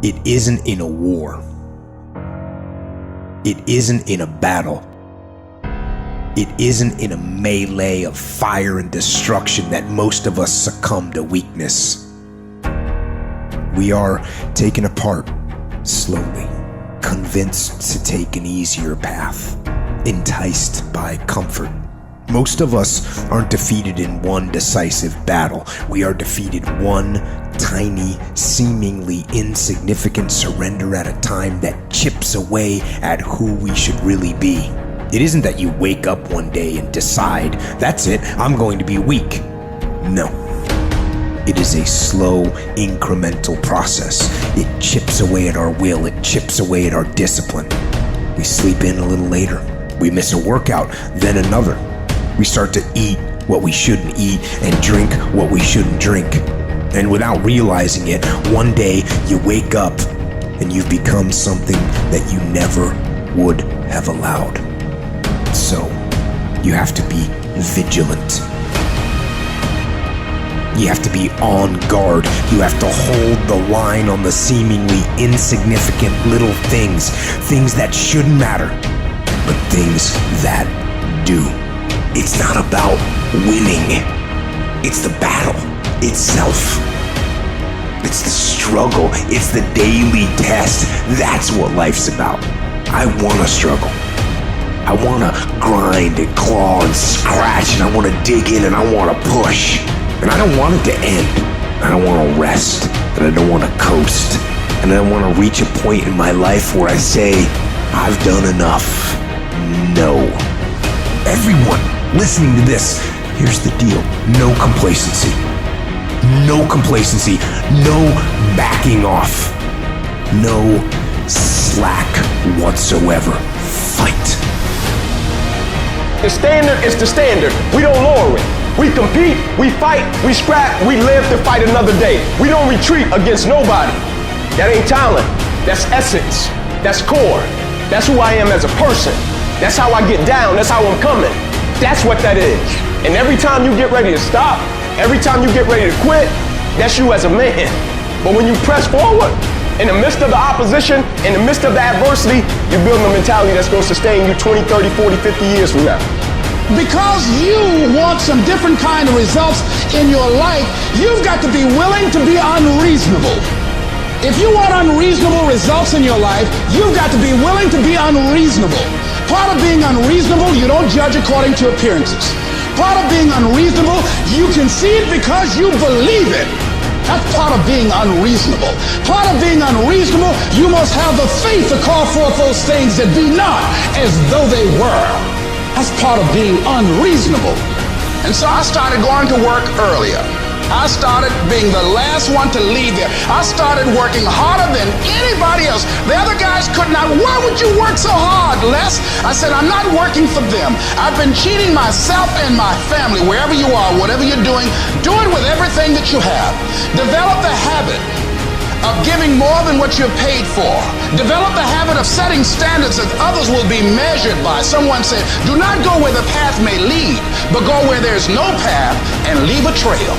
It isn't in a war. It isn't in a battle. It isn't in a melee of fire and destruction that most of us succumb to weakness. We are taken apart slowly, convinced to take an easier path, enticed by comfort. Most of us aren't defeated in one decisive battle. We are defeated one tiny, seemingly insignificant surrender at a time that chips away at who we should really be. It isn't that you wake up one day and decide, that's it, I'm going to be weak. No. It is a slow, incremental process. It chips away at our will. It chips away at our discipline. We sleep in a little later. We miss a workout, then another. We start to eat what we shouldn't eat and drink what we shouldn't drink. And without realizing it, one day you wake up and you've become something that you never would have allowed. So, you have to be vigilant. You have to be on guard. You have to hold the line on the seemingly insignificant little things. Things that shouldn't matter, but things that do. It's not about winning. It's the battle itself. It's the struggle. It's the daily test. That's what life's about. I want to struggle. I want to grind and claw and scratch, and I want to dig in and I want to push. And I don't want it to end. I don't want to rest, and I don't want to coast. And I don't want to reach a point in my life where I say, I've done enough. No. Everyone listening to this, here's the deal. No complacency. No complacency. No backing off. No slack whatsoever. Fight. The standard is the standard. We don't lower it. We compete, we fight, we scrap, we live to fight another day. We don't retreat against nobody. That ain't talent. That's essence. That's core. That's who I am as a person. That's how I get down. That's how I'm coming. That's what that is. And every time you get ready to stop, every time you get ready to quit, that's you as a man. But when you press forward, in the midst of the opposition, in the midst of the adversity, you're building a mentality that's going to sustain you 20, 30, 40, 50 years from now. Because you want some different kind of results in your life, you've got to be willing to be unreasonable. If you want unreasonable results in your life, you've got to be willing to be unreasonable. Part of being unreasonable, you don't judge according to appearances. Part of being unreasonable, you can see it because you believe it. That's part of being unreasonable. Part of being unreasonable, you must have the faith to call forth those things that be not as though they were. That's part of being unreasonable. And so I started going to work earlier. I started being the last one to leave there. I started working harder than anybody else. The other guys could not. Why would you work so hard, Les? I said, I'm not working for them. I've been cheating myself and my family. Wherever you are, whatever you're doing, do it with everything that you have. Develop the habit of giving more than what you're paid for. Develop the habit of setting standards that others will be measured by. Someone said, do not go where the path may lead, but go where there's no path and leave a trail.